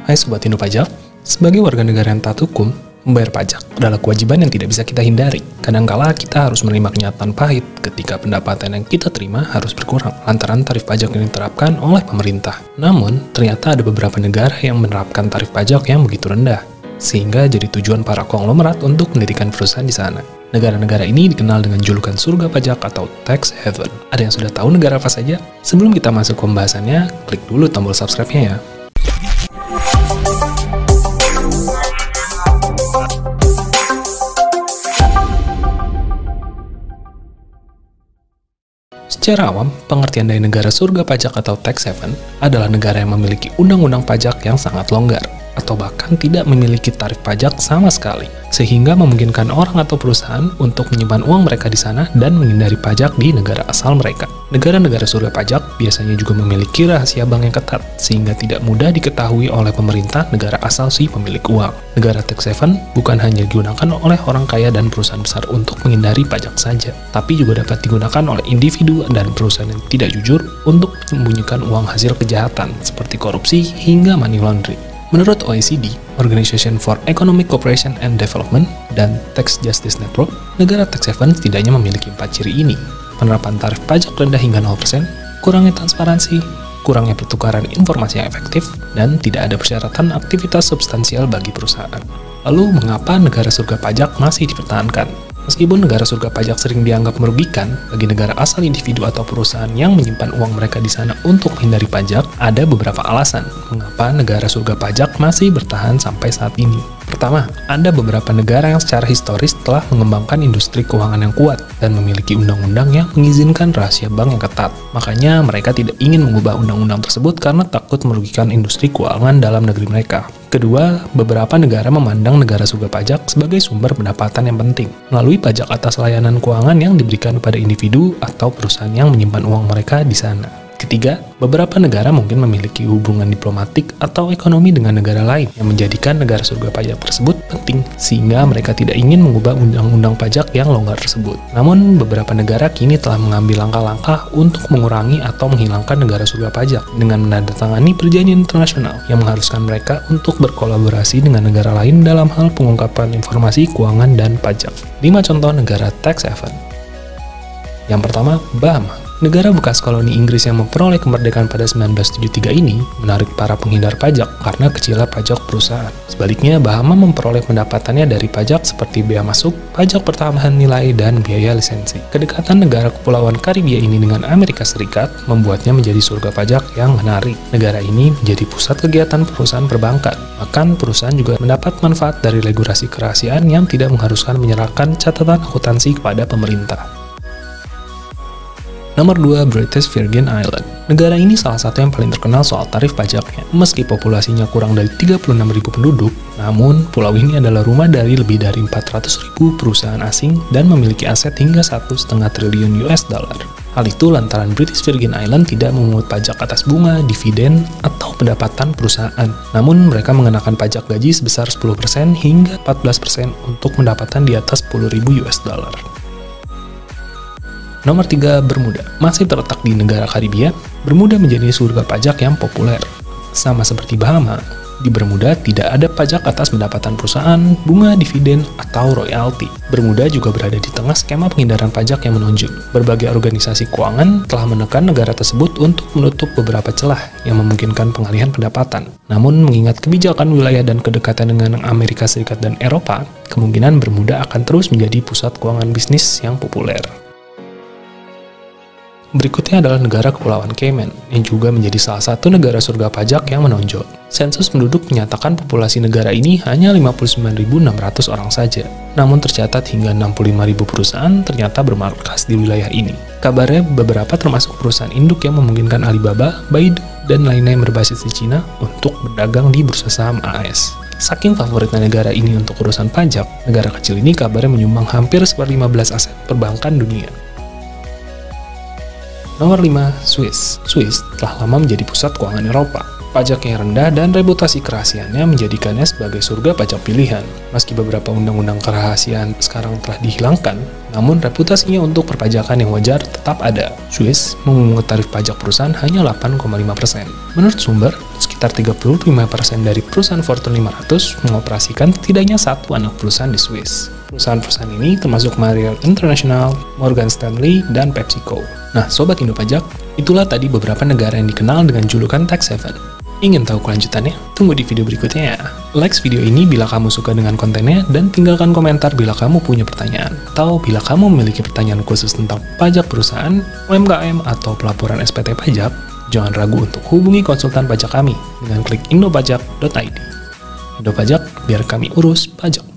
Hai Sobat Indo Pajak, sebagai warga negara yang taat hukum, membayar pajak adalah kewajiban yang tidak bisa kita hindari. Kadangkala kita harus menerima kenyataan pahit ketika pendapatan yang kita terima harus berkurang lantaran tarif pajak yang diterapkan oleh pemerintah. Namun, ternyata ada beberapa negara yang menerapkan tarif pajak yang begitu rendah, sehingga jadi tujuan para konglomerat untuk mendirikan perusahaan di sana. Negara-negara ini dikenal dengan julukan surga pajak atau tax haven. Ada yang sudah tahu negara apa saja? Sebelum kita masuk ke pembahasannya, klik dulu tombol subscribe-nya ya. Secara awam, pengertian dari negara surga pajak atau tax haven adalah negara yang memiliki undang-undang pajak yang sangat longgar, atau bahkan tidak memiliki tarif pajak sama sekali, sehingga memungkinkan orang atau perusahaan untuk menyimpan uang mereka di sana dan menghindari pajak di negara asal mereka. Negara-negara surga pajak biasanya juga memiliki rahasia bank yang ketat, sehingga tidak mudah diketahui oleh pemerintah negara asal si pemilik uang. Negara tax haven bukan hanya digunakan oleh orang kaya dan perusahaan besar untuk menghindari pajak saja, tapi juga dapat digunakan oleh individu dan perusahaan yang tidak jujur untuk menyembunyikan uang hasil kejahatan, seperti korupsi hingga money laundering. Menurut OECD, Organization for Economic Cooperation and Development, dan Tax Justice Network, negara tax haven setidaknya memiliki 4 ciri ini. Penerapan tarif pajak rendah hingga 0%, kurangnya transparansi, kurangnya pertukaran informasi yang efektif, dan tidak ada persyaratan aktivitas substansial bagi perusahaan. Lalu, mengapa negara surga pajak masih dipertahankan? Meskipun negara surga pajak sering dianggap merugikan bagi negara asal individu atau perusahaan yang menyimpan uang mereka di sana untuk menghindari pajak, ada beberapa alasan mengapa negara surga pajak masih bertahan sampai saat ini. Pertama, ada beberapa negara yang secara historis telah mengembangkan industri keuangan yang kuat dan memiliki undang-undang yang mengizinkan rahasia bank yang ketat. Makanya mereka tidak ingin mengubah undang-undang tersebut karena takut merugikan industri keuangan dalam negeri mereka. Kedua, beberapa negara memandang negara surga pajak sebagai sumber pendapatan yang penting melalui pajak atas layanan keuangan yang diberikan kepada individu atau perusahaan yang menyimpan uang mereka di sana. Ketiga, beberapa negara mungkin memiliki hubungan diplomatik atau ekonomi dengan negara lain yang menjadikan negara surga pajak tersebut penting, sehingga mereka tidak ingin mengubah undang-undang pajak yang longgar tersebut. Namun, beberapa negara kini telah mengambil langkah-langkah untuk mengurangi atau menghilangkan negara surga pajak dengan menandatangani perjanjian internasional yang mengharuskan mereka untuk berkolaborasi dengan negara lain dalam hal pengungkapan informasi keuangan dan pajak. 5 contoh negara tax haven. Yang pertama, Bahama. Negara bekas koloni Inggris yang memperoleh kemerdekaan pada 1973 ini menarik para penghindar pajak karena kecilnya pajak perusahaan. Sebaliknya, Bahama memperoleh pendapatannya dari pajak seperti bea masuk, pajak pertambahan nilai, dan biaya lisensi. Kedekatan negara kepulauan Karibia ini dengan Amerika Serikat membuatnya menjadi surga pajak yang menarik. Negara ini menjadi pusat kegiatan perusahaan perbankan. Bahkan, perusahaan juga mendapat manfaat dari regulasi kerahasiaan yang tidak mengharuskan menyerahkan catatan akuntansi kepada pemerintah. Nomor 2, British Virgin Islands. Negara ini salah satu yang paling terkenal soal tarif pajaknya. Meski populasinya kurang dari 36.000 penduduk, namun pulau ini adalah rumah dari lebih dari 400.000 perusahaan asing dan memiliki aset hingga 1,5 triliun US dollar. Hal itu lantaran British Virgin Islands tidak memungut pajak atas bunga, dividen, atau pendapatan perusahaan. Namun mereka mengenakan pajak gaji sebesar 10% hingga 14% untuk pendapatan di atas 10.000 US dollar. Nomor 3, Bermuda. Masih terletak di negara Karibia, Bermuda menjadi surga pajak yang populer. Sama seperti Bahama, di Bermuda tidak ada pajak atas pendapatan perusahaan, bunga, dividen, atau royalti. Bermuda juga berada di tengah skema penghindaran pajak yang menonjol. Berbagai organisasi keuangan telah menekan negara tersebut untuk menutup beberapa celah yang memungkinkan pengalihan pendapatan. Namun, mengingat kebijakan wilayah dan kedekatan dengan Amerika Serikat dan Eropa, kemungkinan Bermuda akan terus menjadi pusat keuangan bisnis yang populer. Berikutnya adalah negara Kepulauan Cayman, yang juga menjadi salah satu negara surga pajak yang menonjol. Sensus penduduk menyatakan populasi negara ini hanya 59.600 orang saja. Namun tercatat hingga 65.000 perusahaan ternyata bermarkas di wilayah ini. Kabarnya beberapa termasuk perusahaan induk yang memungkinkan Alibaba, Baidu, dan lainnya yang berbasis di Cina untuk berdagang di bursa saham AS. Saking favoritnya negara ini untuk urusan pajak, negara kecil ini kabarnya menyumbang hampir 1/15 aset perbankan dunia. Nomor 5, Swiss. Swiss telah lama menjadi pusat keuangan Eropa. Pajak yang rendah dan reputasi kerahasiaannya menjadikannya sebagai surga pajak pilihan. Meski beberapa undang-undang kerahasiaan sekarang telah dihilangkan, namun reputasinya untuk perpajakan yang wajar tetap ada. Swiss memungut tarif pajak perusahaan hanya 8,5%. Menurut sumber, sekitar 35% dari perusahaan Fortune 500 mengoperasikan setidaknya satu anak perusahaan di Swiss. Perusahaan-perusahaan ini termasuk Marriott International, Morgan Stanley, dan PepsiCo. Nah, Sobat Indo Pajak, itulah tadi beberapa negara yang dikenal dengan julukan tax haven. Ingin tahu kelanjutannya? Tunggu di video berikutnya ya. Like video ini bila kamu suka dengan kontennya, dan tinggalkan komentar bila kamu punya pertanyaan. Atau bila kamu memiliki pertanyaan khusus tentang pajak perusahaan, UMKM, atau pelaporan SPT pajak, jangan ragu untuk hubungi konsultan pajak kami dengan klik indopajak.id. Indo Pajak, biar kami urus pajak.